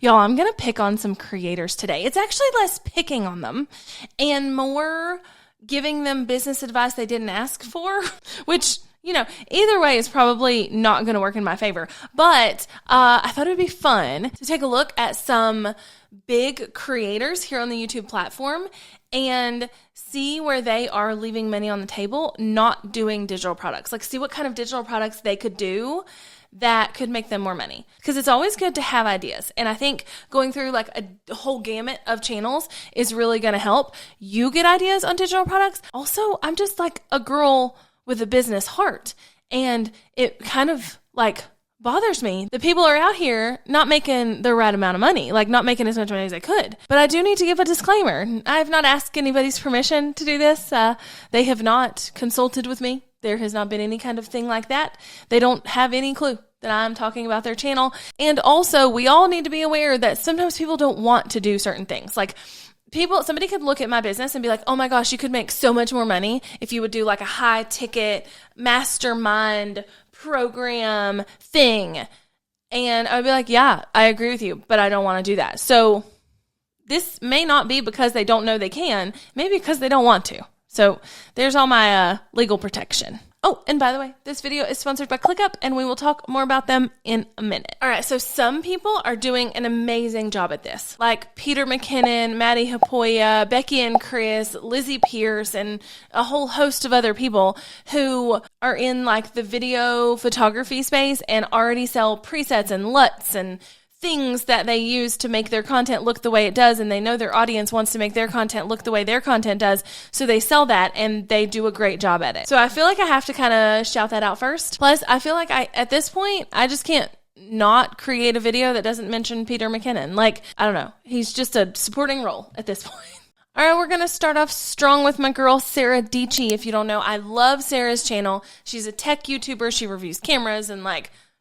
Y'all, I'm going to pick on some creators today. It's actually less picking on them and more giving them business advice they didn't ask for, which, either way is probably not going to work in my favor. But I thought it would be fun to take a look at some big creators here on the YouTube platform and see where they are leaving money on the table, not doing digital products. Like, see what kind of digital products they could do that could make them more money. Because it's always good to have ideas. And I think going through like a whole gamut of channels is really going to help you get ideas on digital products. Also, I'm just like a girl with a business heart. And it kind of like bothers me that people are out here not making the right amount of money, like not making as much money as they could. But I do need to give a disclaimer. I have not asked anybody's permission to do this. They have not consulted with me. There has not been any kind of thing like that. They don't have any clue that I'm talking about their channel. And also, we all need to be aware that sometimes people don't want to do certain things. Like somebody could look at my business and be like, oh my gosh, you could make so much more money if you would do like a high ticket mastermind program thing. And I would be like, yeah, I agree with you, but I don't want to do that. So this may not be because they don't know they can, maybe because they don't want to. So there's all my legal protection. Oh, and by the way, this video is sponsored by ClickUp, and we will talk more about them in a minute. All right, so some people are doing an amazing job at this, like Peter McKinnon, Maddie Hapoya, Becky and Chris, Lizzie Pierce, and a whole host of other people who are in like the video photography space and already sell presets and LUTs and things that they use to make their content look the way it does, and they know their audience wants to make their content look the way their content does, so they sell that and they do a great job at it. So I feel like I have to kind of shout that out first. Plus, I feel like at this point, I just can't not create a video that doesn't mention Peter McKinnon. Like, I don't know. He's just a supporting role at this point. All right, we're going to start off strong with my girl, Sarah Dietschy. If you don't know, I love Sarah's channel. She's a tech YouTuber. She reviews cameras and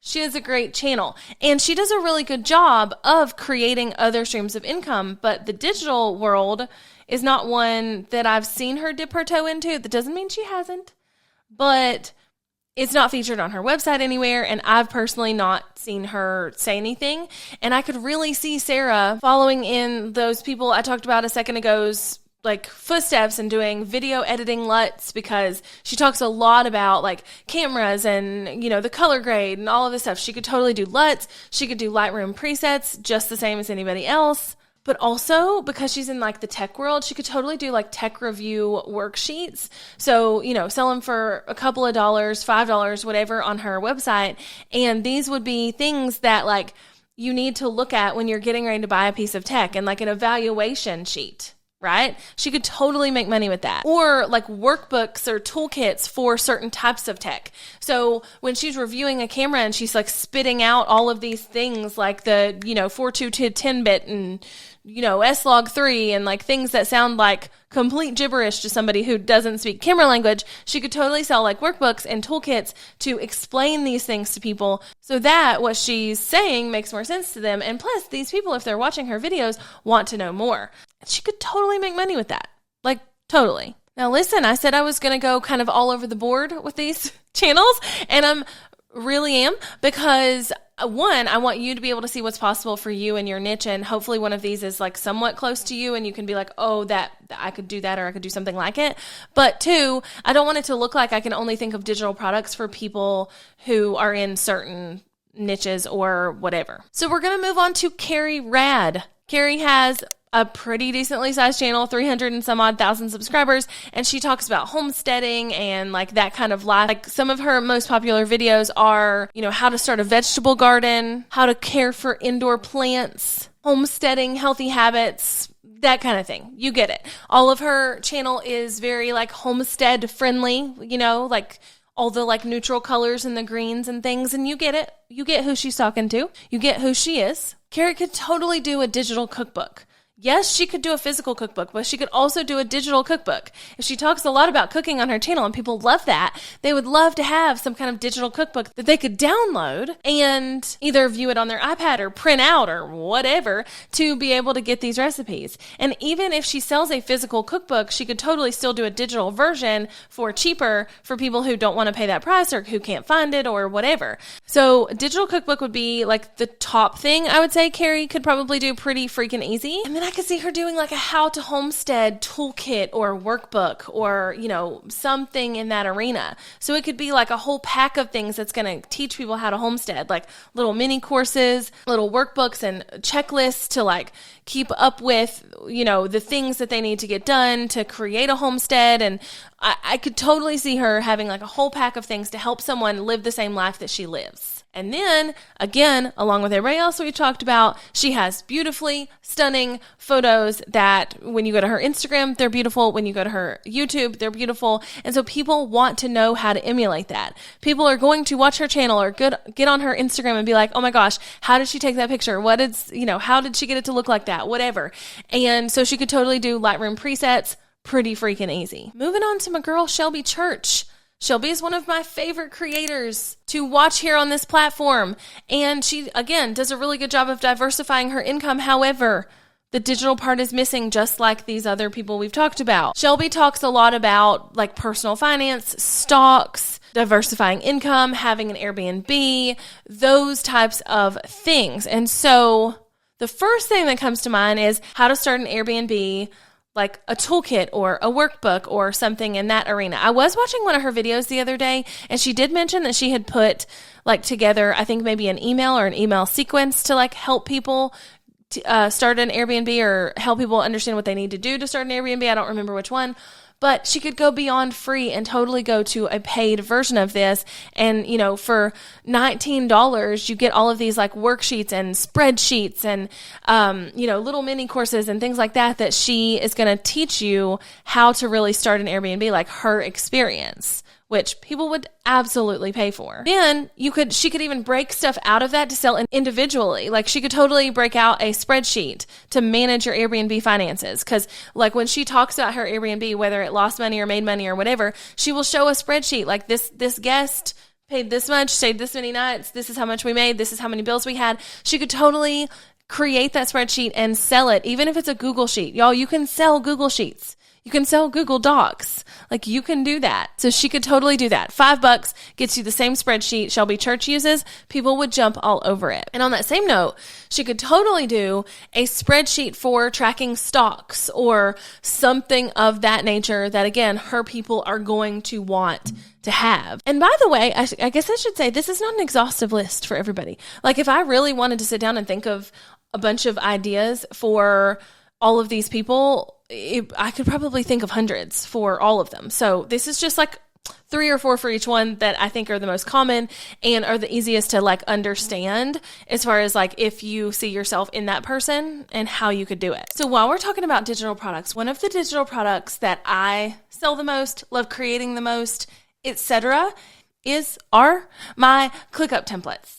she has a great channel, and she does a really good job of creating other streams of income, but the digital world is not one that I've seen her dip her toe into. That doesn't mean she hasn't, but it's not featured on her website anywhere, and I've personally not seen her say anything, and I could really see Sarah following in those people I talked about a second ago's like footsteps and doing video editing LUTs, because she talks a lot about like cameras and, the color grade and all of this stuff. She could totally do LUTs. She could do Lightroom presets just the same as anybody else. But also, because she's in like the tech world, she could totally do like tech review worksheets. So, sell them for a couple of dollars, $5, whatever, on her website. And these would be things that like you need to look at when you're getting ready to buy a piece of tech, and like an evaluation sheet. Right? She could totally make money with that. Or like workbooks or toolkits for certain types of tech. So when she's reviewing a camera and she's like spitting out all of these things like the, 422 10-bit and, S-Log 3 and like things that sound like complete gibberish to somebody who doesn't speak camera language, she could totally sell like workbooks and toolkits to explain these things to people so that what she's saying makes more sense to them. And plus, these people, if they're watching her videos, want to know more. She could totally make money with that. Like, totally. Now, listen, I said I was going to go kind of all over the board with these channels, and I really am, because one, I want you to be able to see what's possible for you and your niche, and hopefully one of these is like somewhat close to you and you can be like, oh, that I could do that, or I could do something like it. But two, I don't want it to look like I can only think of digital products for people who are in certain niches or whatever. So we're going to move on to Carrie Rad. Carrie has a pretty decently sized channel, 300 and some odd thousand subscribers, and she talks about homesteading and like that kind of life. Like some of her most popular videos are, how to start a vegetable garden, how to care for indoor plants, homesteading, healthy habits, that kind of thing. You get it. All of her channel is very like homestead friendly, like all the like neutral colors and the greens and things, and you get it. You get who she's talking to. You get who she is. Carrie could totally do a digital cookbook. Yes, she could do a physical cookbook, but she could also do a digital cookbook. If she talks a lot about cooking on her channel and people love that, they would love to have some kind of digital cookbook that they could download and either view it on their iPad or print out or whatever to be able to get these recipes. And even if she sells a physical cookbook, she could totally still do a digital version for cheaper for people who don't want to pay that price or who can't find it or whatever. So digital cookbook would be like the top thing I would say Carrie could probably do pretty freaking easy. And then I could see her doing like a how to homestead toolkit or workbook or, something in that arena. So it could be like a whole pack of things that's going to teach people how to homestead, like little mini courses, little workbooks and checklists to like keep up with, the things that they need to get done to create a homestead. And I could totally see her having like a whole pack of things to help someone live the same life that she lives. And then, again, along with everybody else we've talked about, she has beautifully stunning photos that when you go to her Instagram, they're beautiful. When you go to her YouTube, they're beautiful. And so people want to know how to emulate that. People are going to watch her channel or get on her Instagram and be like, oh my gosh, how did she take that picture? How did she get it to look like that? Whatever. And so she could totally do Lightroom presets pretty freaking easy. Moving on to my girl, Shelby Church. Shelby is one of my favorite creators to watch here on this platform. And she, again, does a really good job of diversifying her income. However, the digital part is missing, just like these other people we've talked about. Shelby talks a lot about like personal finance, stocks, diversifying income, having an Airbnb, those types of things. And so the first thing that comes to mind is how to start an Airbnb, like a toolkit or a workbook or something in that arena. I was watching one of her videos the other day, and she did mention that she had put like together, I think maybe an email or an email sequence to like help people start an Airbnb or help people understand what they need to do to start an Airbnb. I don't remember which one. But she could go beyond free and totally go to a paid version of this. And, for $19, you get all of these like worksheets and spreadsheets and, little mini courses and things like that she is going to teach you how to really start an Airbnb, like her experience, which people would absolutely pay for. Then she could even break stuff out of that to sell individually. Like she could totally break out a spreadsheet to manage your Airbnb finances. Cause like when she talks about her Airbnb, whether it lost money or made money or whatever, she will show a spreadsheet like this guest paid this much, stayed this many nights. This is how much we made. This is how many bills we had. She could totally create that spreadsheet and sell it. Even if it's a Google sheet, y'all, you can sell Google Sheets. You can sell Google Docs. Like you can do that. So she could totally do that. $5 gets you the same spreadsheet Shelby Church uses. People would jump all over it. And on that same note, she could totally do a spreadsheet for tracking stocks or something of that nature that, again, her people are going to want to have. And by the way, I guess I should say this is not an exhaustive list for everybody. Like if I really wanted to sit down and think of a bunch of ideas for all of these people, I could probably think of hundreds for all of them. So this is just like 3 or 4 for each one that I think are the most common and are the easiest to like understand as far as like if you see yourself in that person and how you could do it. So while we're talking about digital products, one of the digital products that I sell the most, love creating the most, etc., are my ClickUp templates.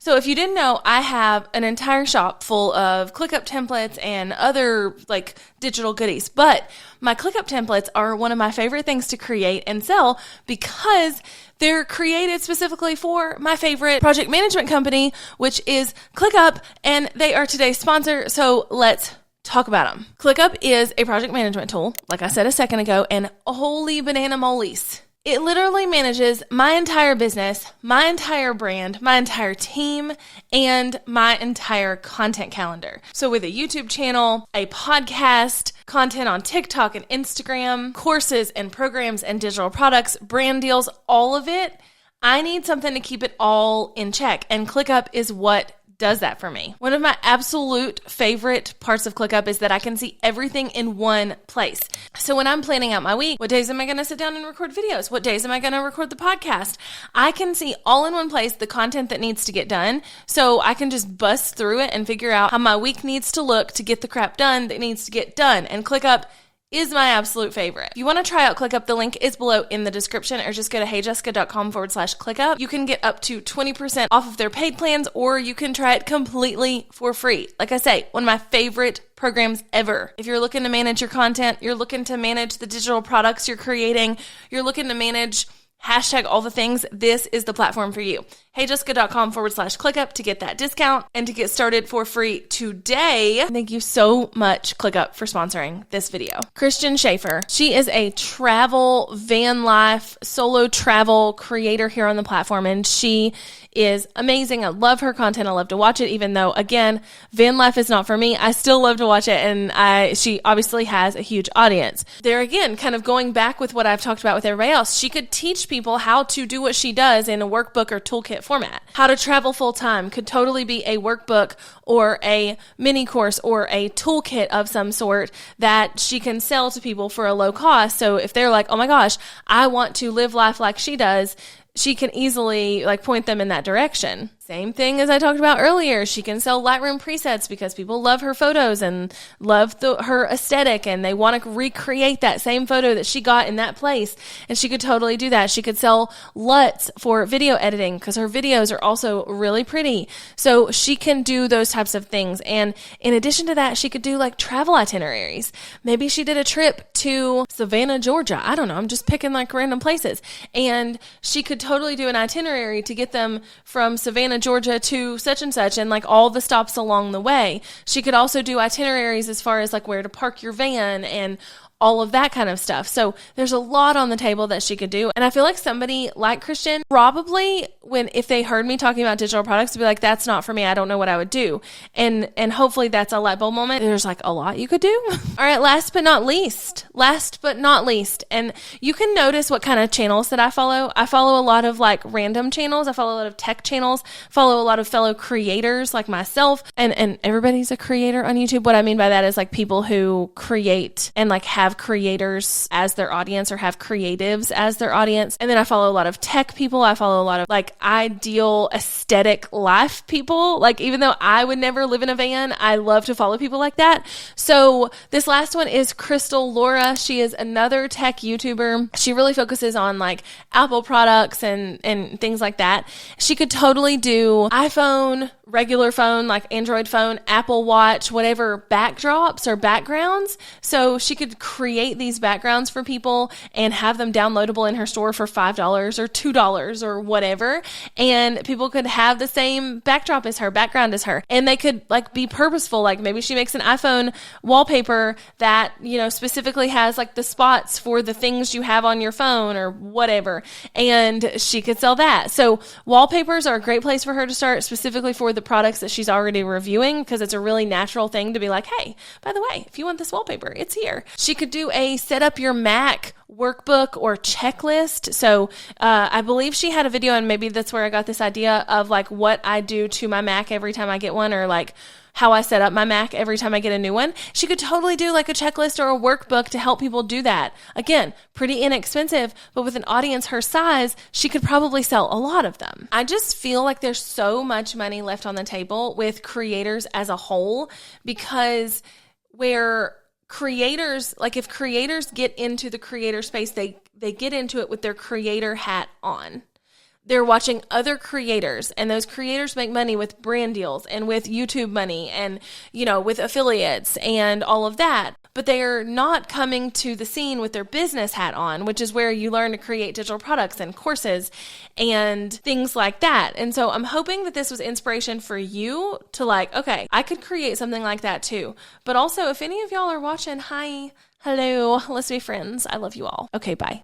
So if you didn't know, I have an entire shop full of ClickUp templates and other like digital goodies. But my ClickUp templates are one of my favorite things to create and sell because they're created specifically for my favorite project management company, which is ClickUp, and they are today's sponsor. So let's talk about them. ClickUp is a project management tool, like I said a second ago, and holy banana molies. It literally manages my entire business, my entire brand, my entire team, and my entire content calendar. So with a YouTube channel, a podcast, content on TikTok and Instagram, courses and programs and digital products, brand deals, all of it, I need something to keep it all in check. And ClickUp is what does that for me. One of my absolute favorite parts of ClickUp is that I can see everything in one place. So when I'm planning out my week, what days am I going to sit down and record videos? What days am I going to record the podcast? I can see all in one place the content that needs to get done. So I can just bust through it and figure out how my week needs to look to get the crap done that needs to get done. And ClickUp is my absolute favorite. If you want to try out ClickUp, the link is below in the description, or just go to heyjessica.com/ClickUp. You can get up to 20% off of their paid plans, or you can try it completely for free. Like I say, one of my favorite programs ever. If you're looking to manage your content, you're looking to manage the digital products you're creating, you're looking to manage hashtag all the things, this is the platform for you. heyjessica.com/ClickUp to get that discount and to get started for free today. Thank you so much, ClickUp, for sponsoring this video. Christian Schaefer. She is a travel, van life, solo travel creator here on the platform, and she is amazing. I love her content. I love to watch it, even though, again, van life is not for me. I still love to watch it, and she obviously has a huge audience. There again, kind of going back with what I've talked about with everybody else, she could teach people how to do what she does in a workbook or toolkit format. How to travel full time could totally be a workbook or a mini course or a toolkit of some sort that she can sell to people for a low cost. So if they're like, oh my gosh, I want to live life like she does, she can easily point them in that direction. Same thing as I talked about earlier. She can sell Lightroom presets because people love her photos and love her aesthetic, and they want to recreate that same photo that she got in that place. And she could totally do that. She could sell LUTs for video editing because her videos are also really pretty. So she can do those types of things. And in addition to that, she could do travel itineraries. Maybe she did a trip to Savannah, Georgia. I don't know. I'm just picking random places. And she could totally do an itinerary to get them from Savannah, Georgia to such and such, and all the stops along the way. She could also do itineraries as far as where to park your van and all of that kind of stuff. So there's a lot on the table that she could do. And I feel like somebody like Christian probably, if they heard me talking about digital products, would be like, that's not for me. I don't know what I would do. And hopefully that's a light bulb moment. There's a lot you could do. All right. Last but not least. And you can notice what kind of channels that I follow. I follow a lot of random channels. I follow a lot of tech channels, follow a lot of fellow creators like myself, and everybody's a creator on YouTube. What I mean by that is people who create and have creators as their audience or have creatives as their audience. And then I follow a lot of tech people. I follow a lot of ideal aesthetic life people. Even though I would never live in a van, I love to follow people like that. So this last one is Crystal Laura. She is another tech YouTuber. She really focuses on Apple products and things like that. She could totally do iPhone, regular phone, Android phone, Apple Watch, whatever backdrops or backgrounds. So she could create these backgrounds for people and have them downloadable in her store for $5 or $2 or whatever. And people could have the same backdrop as her, background as her. And they could be purposeful. Maybe she makes an iPhone wallpaper that, specifically has the spots for the things you have on your phone or whatever. And she could sell that. So wallpapers are a great place for her to start, specifically for the products that she's already reviewing, because it's a really natural thing to be like, hey, by the way, if you want this wallpaper, it's here. She could do a set up your Mac workbook or checklist. So I believe she had a video, and maybe that's where I got this idea of what I do to my Mac every time I get one, or how I set up my Mac every time I get a new one. She could totally do a checklist or a workbook to help people do that. Again, pretty inexpensive, but with an audience her size, she could probably sell a lot of them. I just feel like there's so much money left on the table with creators as a whole, because where creators, if creators get into the creator space, they get into it with their creator hat on. They're watching other creators, and those creators make money with brand deals and with YouTube money and, with affiliates and all of that. But they are not coming to the scene with their business hat on, which is where you learn to create digital products and courses and things like that. And so I'm hoping that this was inspiration for you to okay, I could create something like that too. But also, if any of y'all are watching, hi, hello, let's be friends. I love you all. Okay, bye.